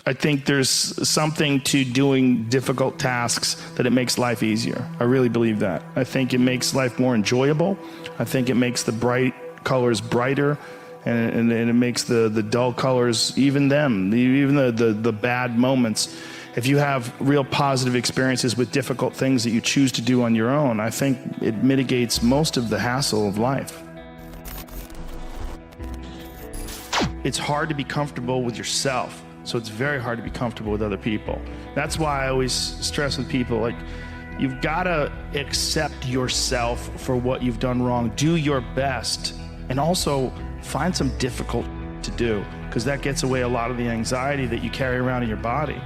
I think there's something to doing difficult tasks that it makes life easier. I really believe that. I think it makes life more enjoyable. I think it makes the bright colors brighter, and it makes the dull colors, even the bad moments. If you have real positive experiences with difficult things that you choose to do on your own, I think it mitigates most of the hassle of life. It's hard to be comfortable with yourself. So it's very hard to be comfortable with other people. That's why I always stress with people, like, you've got to accept yourself for what you've done wrong. Do your best, and also find some difficult to do, because that gets away a lot of the anxiety that you carry around in your body.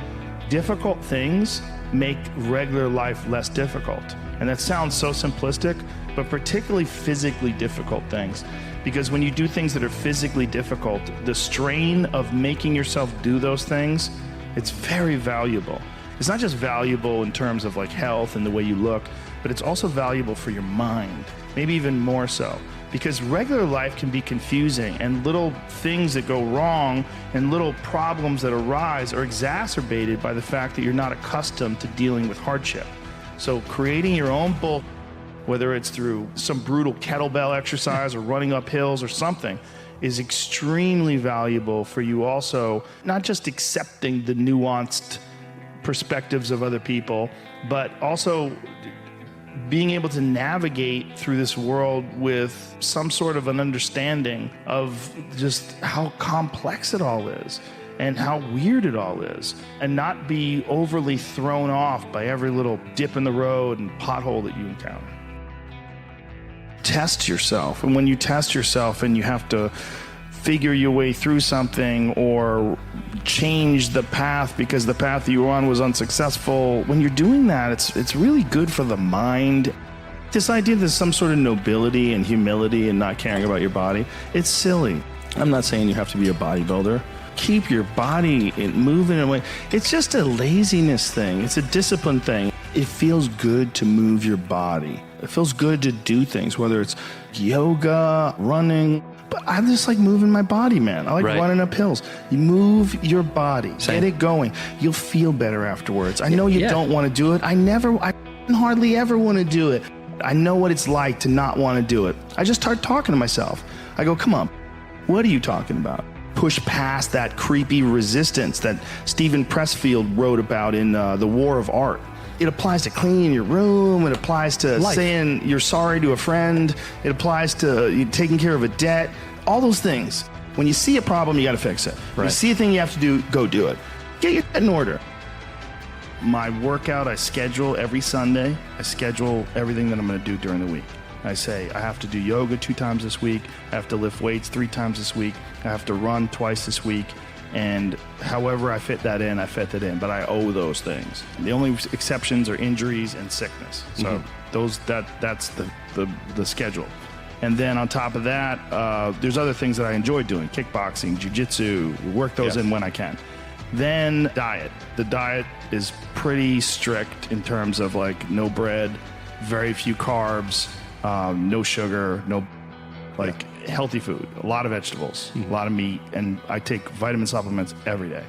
Difficult things make regular life less difficult. And that sounds so simplistic, but particularly physically difficult things. Because when you do things that are physically difficult, the strain of making yourself do those things, it's very valuable. It's not just valuable in terms of like health and the way you look, but it's also valuable for your mind, maybe even more so. Because regular life can be confusing, and little things that go wrong and little problems that arise are exacerbated by the fact that you're not accustomed to dealing with hardship. So creating your own bull, whether it's through some brutal kettlebell exercise or running up hills or something, is extremely valuable for you also, not just accepting the nuanced perspectives of other people, but also being able to navigate through this world with some sort of an understanding of just how complex it all is and how weird it all is, and not be overly thrown off by every little dip in the road and pothole that you encounter. Test yourself, and when you test yourself and you have to figure your way through something or change the path because the path that you were on was unsuccessful, when you're doing that, it's really good for the mind. This idea that there's some sort of nobility and humility and not caring about your body, it's silly. I'm not saying you have to be a bodybuilder. Keep your body moving in a way. It's just a laziness thing. It's a discipline thing. It feels good to move your body. It feels good to do things, whether it's yoga, running. But I just like moving my body, man. I like running up hills. You move your body, get it going. You'll feel better afterwards. I know you don't want to do it. I hardly ever want to do it. I know what it's like to not want to do it. I just start talking to myself. I go, come on, what are you talking about? Push past that creepy resistance that Stephen Pressfield wrote about in The War of Art. It applies to cleaning your room. It applies to saying you're sorry to a friend. It applies to taking care of a debt. All those things. When you see a problem, you got to fix it. When you see a thing you have to do, go do it. Get your shit in order. My workout, I schedule every Sunday. I schedule everything that I'm going to do during the week. I say I have to do yoga 2 times this week. I have to lift weights 3 times this week. I have to run twice this week. And however I fit that in, I fit that in. But I owe those things. The only exceptions are injuries and sickness. So that's the schedule. And then on top of that, there's other things that I enjoy doing: kickboxing, jiu-jitsu. Work those in when I can. Then diet. The diet is pretty strict in terms of like no bread, very few carbs, no sugar, no healthy food, a lot of vegetables, a lot of meat, and I take vitamin supplements every day.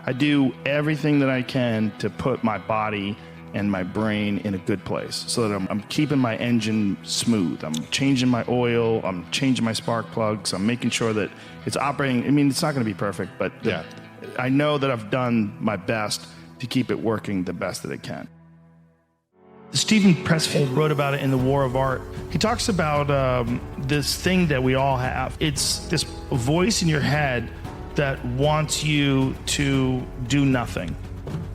I do everything that I can to put my body and my brain in a good place so that I'm keeping my engine smooth. I'm changing my oil, I'm changing my spark plugs, I'm making sure that it's operating. I mean, it's not going to be perfect, but I know that I've done my best to keep it working the best that it can. Stephen Pressfield wrote about it in The War of Art. He talks about this thing that we all have. It's this voice in your head that wants you to do nothing.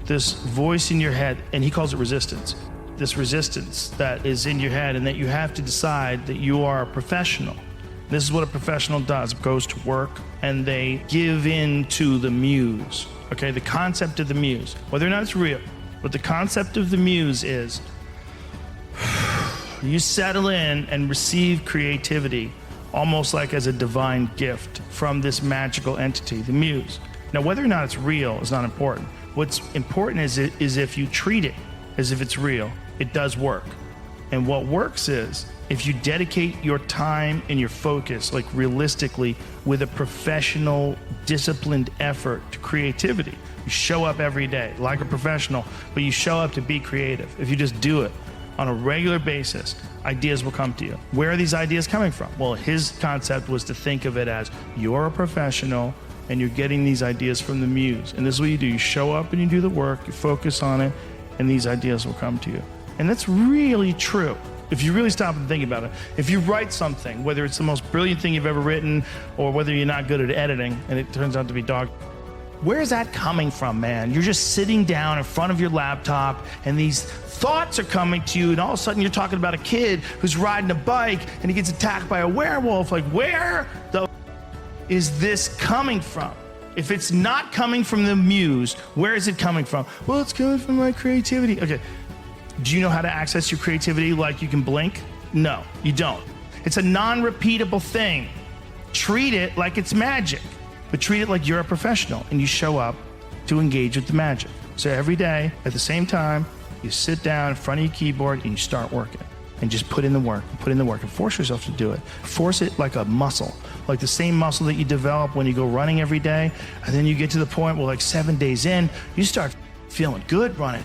This voice in your head, and he calls it resistance. This resistance that is in your head, and that you have to decide that you are a professional. This is what a professional does. Goes to work and they give in to the muse. Okay, the concept of the muse, whether or not it's real, but the concept of the muse is you settle in and receive creativity almost like as a divine gift from this magical entity, the muse. Now, whether or not it's real is not important. What's important is if you treat it as if it's real, it does work. And what works is If you dedicate your time and your focus, like realistically, with a professional, disciplined effort to creativity, you show up every day like a professional, but you show up to be creative. If you just do it on a regular basis, ideas will come to you. Where are these ideas coming from? Well, his concept was to think of it as you're a professional and you're getting these ideas from the muse. And this is what you do. You show up and you do the work, you focus on it, and these ideas will come to you. And that's really true. If you really stop and think about it, if you write something, whether it's the most brilliant thing you've ever written or whether you're not good at editing and it turns out to be dog, where's that coming from, man? You're just sitting down in front of your laptop and these thoughts are coming to you and all of a sudden you're talking about a kid who's riding a bike and he gets attacked by a werewolf. Like, where the is this coming from? If it's not coming from the muse, where is it coming from? Well, it's coming from my creativity. Okay. Do you know how to access your creativity like you can blink? No, you don't. It's a non-repeatable thing. Treat it like it's magic, but treat it like you're a professional and you show up to engage with the magic. So every day at the same time, you sit down in front of your keyboard and you start working and just put in the work and force yourself to do it. Force it like a muscle, like the same muscle that you develop when you go running every day. And then you get to the point where like 7 days in, you start feeling good running.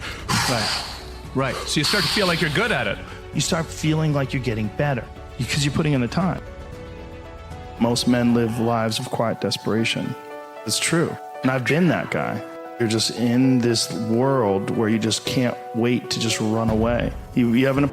Right. So you start to feel like you're good at it. You start feeling like you're getting better because you're putting in the time. Most men live lives of quiet desperation. It's true. And I've been that guy. You're just in this world where you just can't wait to just run away. You have an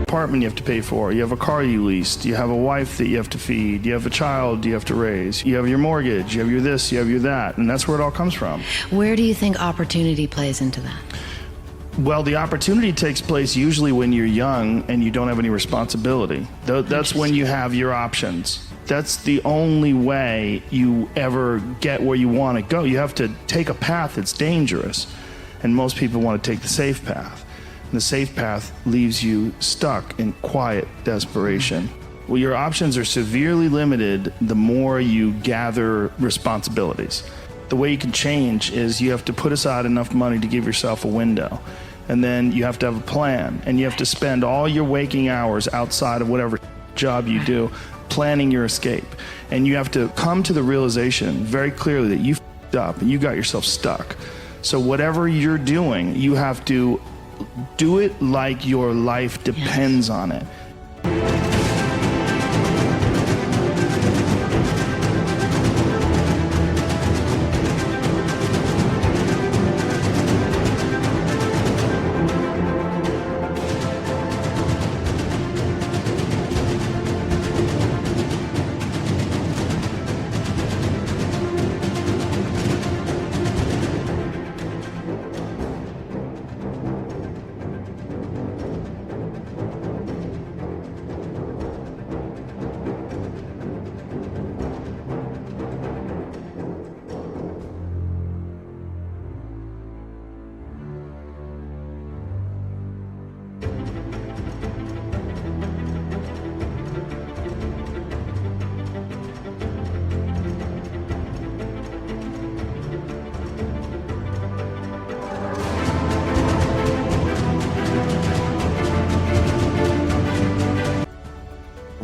apartment you have to pay for, you have a car you leased, you have a wife that you have to feed, you have a child you have to raise, you have your mortgage, you have your this, you have your that, and that's where it all comes from. Where do you think opportunity plays into that? Well, the opportunity takes place usually when you're young and you don't have any responsibility. That's when you have your options. That's the only way you ever get where you want to go. You have to take a path that's dangerous, and most people want to take the safe path. The safe path leaves you stuck in quiet desperation. Well, your options are severely limited the more you gather responsibilities. The way you can change is you have to put aside enough money to give yourself a window. And then you have to have a plan. And you have to spend all your waking hours outside of whatever job you do planning your escape. And you have to come to the realization very clearly that you f***ed up and you got yourself stuck. So whatever you're doing, you have to do it like your life depends on it.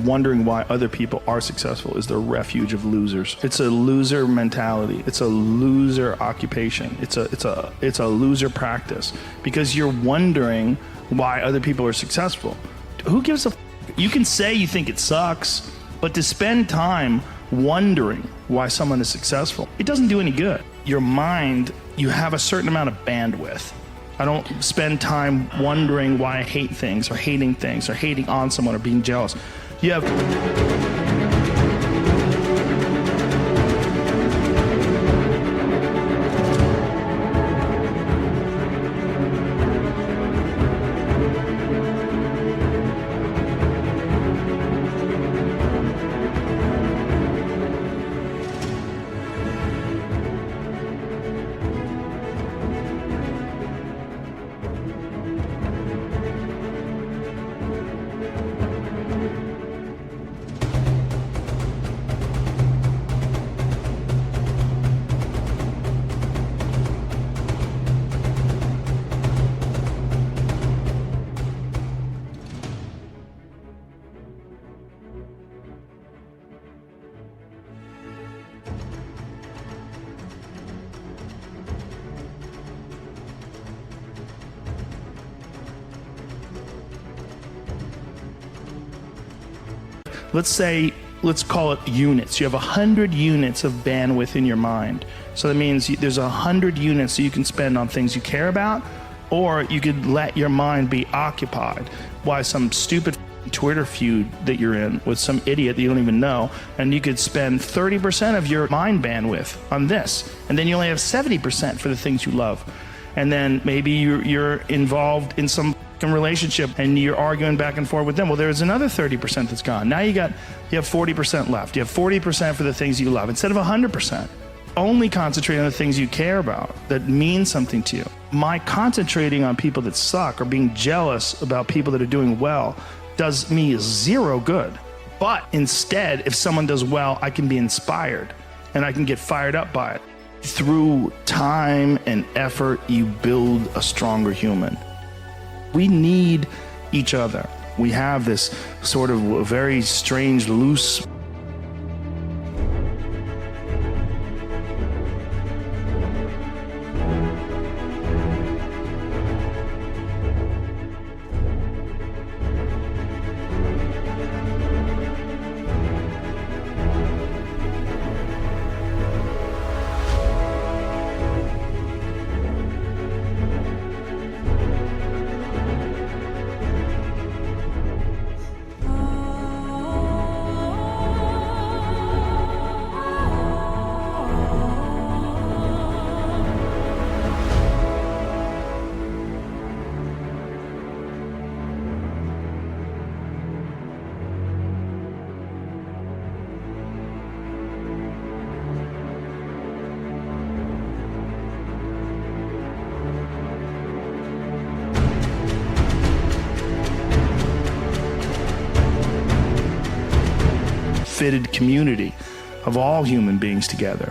Wondering why other people are successful is the refuge of losers. It's a loser mentality. It's a loser occupation. It's a loser practice because you're wondering why other people are successful. Who gives a f You can say you think it sucks, but to spend time wondering why someone is successful, it doesn't do any good. Your mind, you have a certain amount of bandwidth. I don't spend time wondering why I hate things or hating on someone or being jealous. You have... Let's call it units. You have 100 units of bandwidth in your mind. So that means there's 100 units that you can spend on things you care about, or you could let your mind be occupied by some stupid Twitter feud that you're in with some idiot that you don't even know, and you could spend 30% of your mind bandwidth on this, and then you only have 70% for the things you love. And then maybe you're involved in some relationship and you're arguing back and forth with them. Well, there's another 30% that's gone. Now you have 40% left. You have 40% for the things you love instead of 100%. Only concentrate on the things you care about that mean something to you. My concentrating on people that suck or being jealous about people that are doing well does me zero good. But instead, if someone does well, I can be inspired and I can get fired up by it. Through time and effort, you build a stronger human. We need each other. We have this sort of very strange, loose fitted community of all human beings together.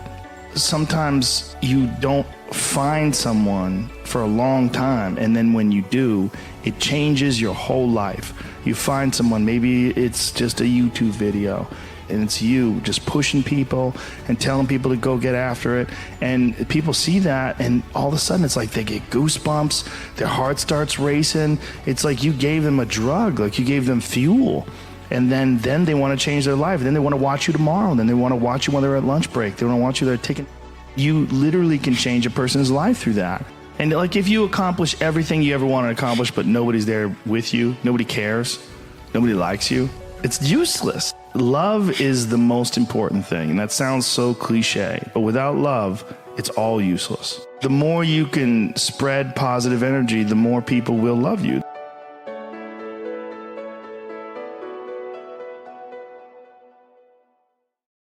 Sometimes you don't find someone for a long time, and then when you do, it changes your whole life. You find someone, maybe it's just a YouTube video, and it's you just pushing people and telling people to go get after it, and people see that, and all of a sudden it's like they get goosebumps, their heart starts racing. It's like you gave them a drug, like you gave them fuel. And then they want to change their life. Then they want to watch you tomorrow. Then they want to watch you when they're at lunch break. They want to watch you, they're taking. You literally can change a person's life through that. And like if you accomplish everything you ever want to accomplish, but nobody's there with you, nobody cares, nobody likes you, it's useless. Love is the most important thing. And that sounds so cliche, but without love, it's all useless. The more you can spread positive energy, the more people will love you.